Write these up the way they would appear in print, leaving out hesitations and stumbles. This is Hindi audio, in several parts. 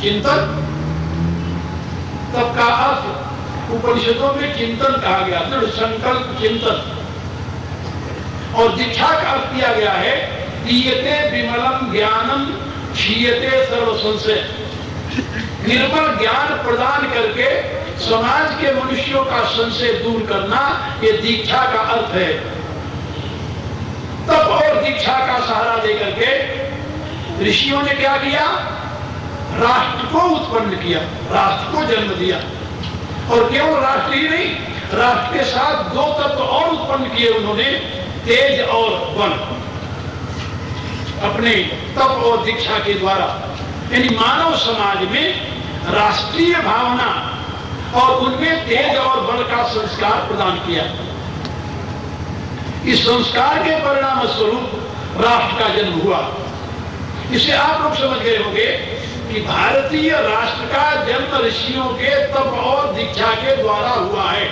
चिंतन। तप का अर्थ उपनिषदों में चिंतन कहा गया, दृढ़ संकल्प चिंतन। और दीक्षा का अर्थ किया गया है दीयते विमलम ज्ञानम क्षीयते सर्व संशय। निर्मल ज्ञान प्रदान करके समाज के मनुष्यों का संशय दूर करना, ये दीक्षा का अर्थ है। तप और दीक्षा का सहारा लेकर के ऋषियों ने क्या किया? राष्ट्र को उत्पन्न किया, राष्ट्र को जन्म दिया। और केवल राष्ट्र ही नहीं, राष्ट्र के साथ दो तत्व और उत्पन्न किए उन्होंने, तेज और बल, अपने तप और दीक्षा के द्वारा। यानी मानव समाज में राष्ट्रीय भावना और उनमें तेज और बल का संस्कार प्रदान किया। इस संस्कार के परिणाम स्वरूप राष्ट्र का जन्म हुआ। इसे आप लोग समझ गए होंगे कि भारतीय राष्ट्र का जन्म ऋषियों के तप और दीक्षा के द्वारा हुआ है।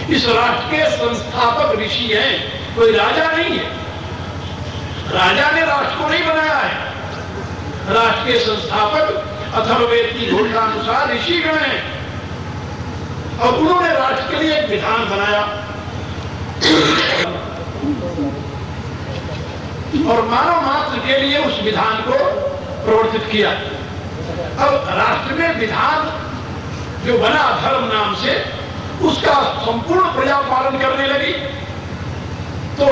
इस राष्ट्र के संस्थापक ऋषि हैं, कोई राजा नहीं है। राजा ने राष्ट्र को नहीं बनाया है। राष्ट्र के संस्थापक अथर्ववेद की घोषणानुसार ऋषिगण हैं और उन्होंने राष्ट्र के लिए एक विधान बनाया और मानव मात्र के लिए उस विधान को प्रवर्तित किया। अब राष्ट्र में विधान जो बना धर्म नाम से, उसका संपूर्ण प्रजा पालन करने लगी। तो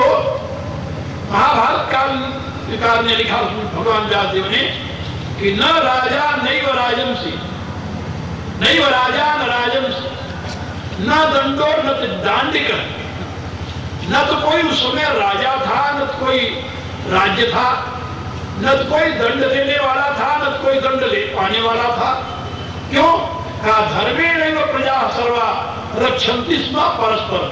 महाभारत काल ने लिखा भगवान व्यासदेव ने कि न राजा नैव राजंसी, नैव राजा न राजंसी, न दंडो न दांडिक। न तो कोई उस समय राजा था, न तो कोई राज्य था, न तो कोई दंड देने वाला था, न तो कोई दंड ले पाने वाला था। क्यों? कहा धर्मेण एव प्रजा सर्वा रक्षन्ति स्म परस्पर।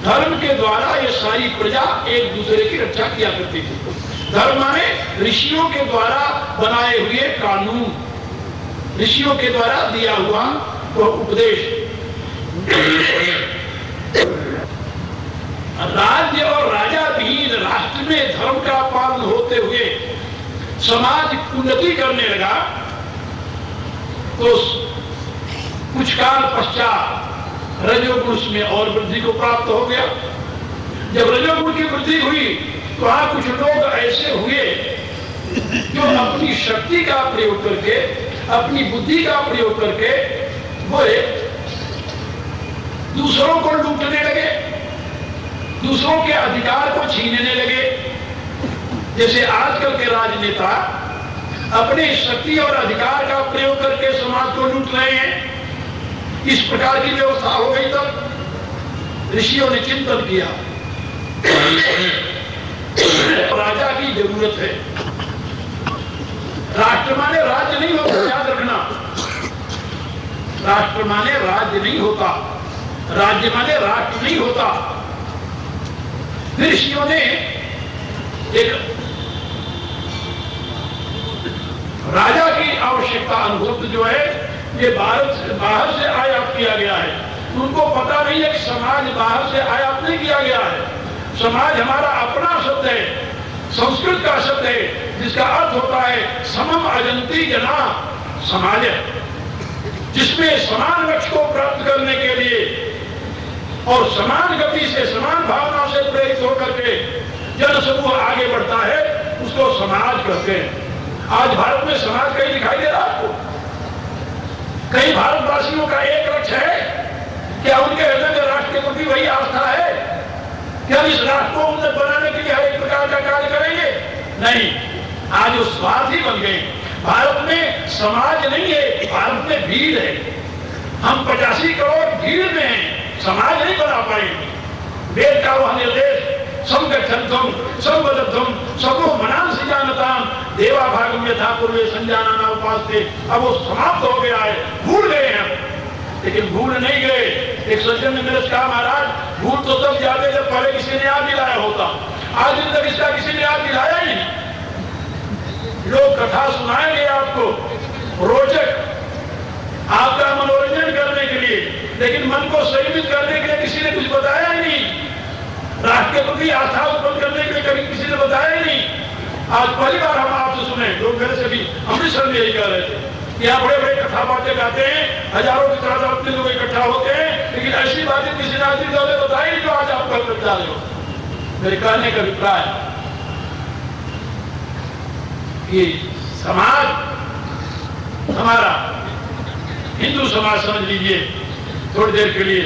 धर्म के द्वारा ये सारी प्रजा एक दूसरे की रक्षा किया करती थी। धर्म माने ऋषियों के द्वारा बनाए हुए कानून, ऋषियों के द्वारा दिया हुआ वो उपदेश। राज्य और राजा विहीन राष्ट्र में धर्म का पालन होते हुए समाज उन्नति करने लगा। तो कुछ काल पश्चात रजोगुण में और वृद्धि को प्राप्त हो गया। जब रजोगुण की वृद्धि हुई तो वहां कुछ लोग ऐसे हुए जो अपनी शक्ति का प्रयोग करके, अपनी बुद्धि का प्रयोग करके वो दूसरों को लूटने लगे, दूसरों के अधिकार को छीनने लगे। जैसे आजकल के राजनेता अपनी शक्ति और अधिकार का प्रयोग करके समाज को लूट रहे हैं। इस प्रकार की व्यवस्था हो गई। तब ऋषियों ने चिंतन किया राजा की जरूरत है। राष्ट्र माने राज्य नहीं होता, याद रखना। राष्ट्र माने राज्य नहीं होता, राज्य माने राष्ट्र नहीं होता। फिर ऋषियों ने एक राजा की आवश्यकता अनुभूत जो है ये बाहर से आयात किया गया है। उनको पता नहीं है कि समाज बाहर से आयात नहीं किया गया है। समाज हमारा अपना शब्द है, संस्कृत का शब्द है, जिसका अर्थ होता है समम अजंती जना समाज, जिसमें समान लक्ष्य को प्राप्त करने के लिए और समान गति से, समान भावना से प्रेरित होकर के जन समूह आगे बढ़ता है, उसको समाज कहते हैं। आज भारत में समाज कहीं दिखाई दे रहा है आपको? कई भारतवासियों का एक लक्ष्य है? क्या उनके हृदय में राष्ट्र के प्रति वही आस्था है? क्या इस राष्ट्र को उन्नत बनाने के लिए हर एक प्रकार का कार्य करेंगे? नहीं, आज वो स्वार्थी बन गए। भारत में समाज नहीं है, भारत में भीड़ है। हम 85 करोड़ भीड़ में हैं, समाज नहीं बना पाएंगे। वेद का वह निर्देश समगच्छन्तम समवदद्धम सबो मनांसि जानताम देवा भागम यथा पूर्वे संजानाना उपास्ते। अब वो समाप्त हो गया है, भूल गए हैं। लेकिन भूल नहीं गए। एक सज्जन ने मेरे से कहा, महाराज भूल तो तब जाते जब पहले किसी ने याद दिलाया होता। आज दिन तक इसका किसी ने याद दिलाया ही नहीं। लोग कथा सुनाएंगे आपको रोचक, आपका मनोरंजन करने के लिए, लेकिन मन को संयमित करने के लिए किसी ने कुछ बताया ही नहीं। राष्ट्र के प्रति आस्था उत्पन्न करने के लिए कभी किसी ने बताया ही नहीं। आज पहली बार हम आपसे सुने। लोग मेरे से भी अमृतसर में यही कह रहे थे यहाँ बड़े बड़े कथा बातें गाते हैं, हजारों की तादाद में लोग इकट्ठा होते हैं, लेकिन ऐसी बातें किसी नागरिक ने बताई नहीं जो आज आप कर जा रहे हो। मेरे कहने का अभिप्राय कि समाज हमारा, हिंदू समाज समझ लीजिए थोड़ी देर के लिए,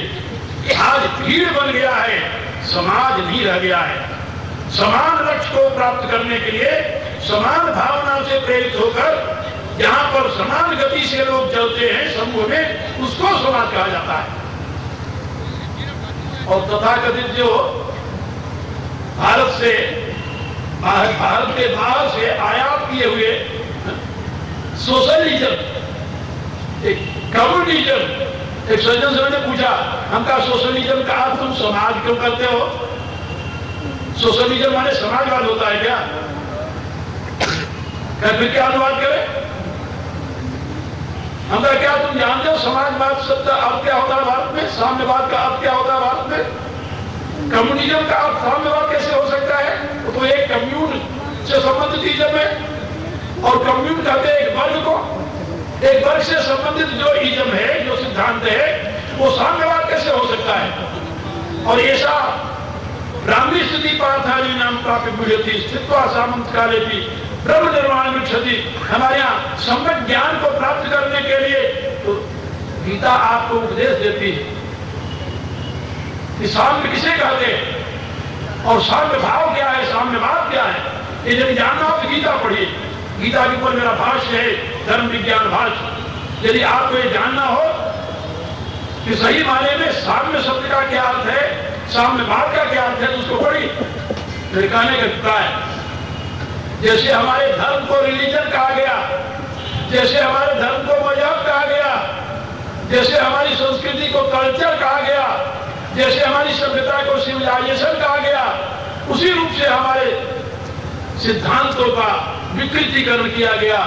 आज भीड़ बन गया है, समाज नहीं रह गया है। समान लक्ष्य को प्राप्त करने के लिए समान भावना से प्रेरित होकर जहां पर समान गति से लोग चलते हैं समूह में, उसको समाज कहा जाता है। और तथाकथित जो भारत के बाहर से आयात किए हुए सोशलिज्म, एक कम्युनिज्म, एक सज्जन से मैंने पूछा, हम कहा सोशलिज्म का अर्थ तुम समाज क्यों करते हो? सोशलिज्म माने समाजवाद होता है क्या? फिर क्या अनुवाद करें? हम कहा क्या तुम जानते हो समाजवाद शब्द अर्थ क्या होता है भारत में? साम्यवाद का अर्थ क्या होता है भारत में? कम्युनिज्म का अर्थ साम्यवाद कैसे हो सकता है? वो तो एक कम्यून से संबंधित इज्म है, और कम्यून कहते हैं एक वर्ग को, एक वर्ग से संबंधित जो इज्म है, जो सिद्धांत है, वो साम्यवाद कैसे हो सकता है? और ऐसा ब्राह्मी स्थिति पार्थाली नाम प्राप्त हुई थी, स्थित्वा सामंत काले थी ब्रह्म निर्माण में क्षति। हमारे यहाँ सम्यक ज्ञान को प्राप्त करने के लिए तो गीता आपको उपदेश देती है कि साम्य किसे कहते हैं और साम्य भाव क्या है, साम्यवाद क्या है। ये जब जानना हो तो गीता पढ़िए। गीता के ऊपर मेरा भाष्य है, धर्म विज्ञान भाष्य। यदि आपको ये जानना हो कि सही माने में साम्य शब्द का क्या अर्थ है, साम्यवाद का क्या अर्थ है, तो उसको पढ़िए। फिर कहने का अभिप्राय, जैसे हमारे धर्म को रिलीजन कहा गया, जैसे हमारे धर्म को मजहब कहा गया, जैसे हमारी संस्कृति को कल्चर कहा गया, जैसे हमारी सभ्यता को सिविलाइजेशन कहा गया, उसी रूप से हमारे सिद्धांतों का विकृतीकरण किया गया।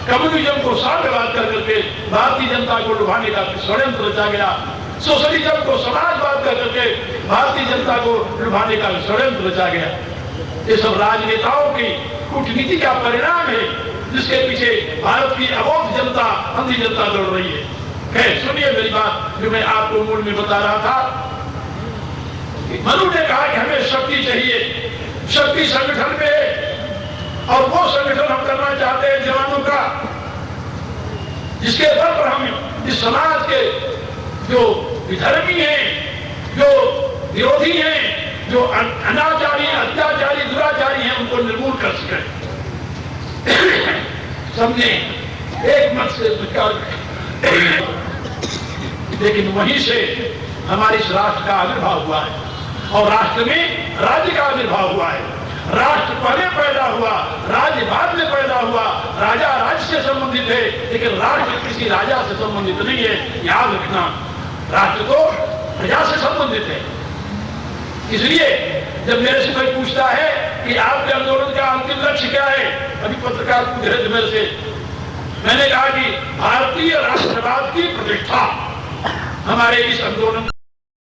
कम्युनिज्म को साम्यवाद कर करके भारतीय जनता को डुबाने का षड्यंत्र रचा गया। सोशलिज्म को समाजवाद कर करके भारतीय जनता को डुबाने का षड्यंत्र रचा गया। ये सब राजनेताओं की कूटनीति का परिणाम है, जिसके पीछे भारत की अबोध जनता, अंधी जनता दौड़ रही है। सुनिए मेरी बात जो मैं आपको मूल में बता रहा था। मनु ने कहा कि हमें शक्ति चाहिए, शक्ति संगठन में है, और वो संगठन हम करना चाहते हैं जवानों का, जिसके बल पर हम इस समाज के जो विधर्मी हैं, जो विरोधी हैं, जो अनाचारी, अत्याचारी, दुराचारी हैं, उनको निर्मूल कर सके। सबने एक मत से विचार, लेकिन वहीं से हमारे इस राष्ट्र का आविर्भाव हुआ है, और राष्ट्र में राज्य का आविर्भाव हुआ है। राष्ट्र पहले पैदा हुआ, राज्य बाद में पैदा हुआ। राजा राज्य से संबंधित है, लेकिन राष्ट्र किसी राजा से संबंधित नहीं है, याद रखना। राष्ट्र तो प्रजा से संबंधित है। इसलिए जब मेरे से कोई पूछता है कि आपके आंदोलन का अंतिम लक्ष्य क्या है, अभी पत्रकार पूछ रहे थे मेरे से, मैंने कहा कि भारतीय राष्ट्रवाद की प्रतिष्ठा हमारे इस आंदोलन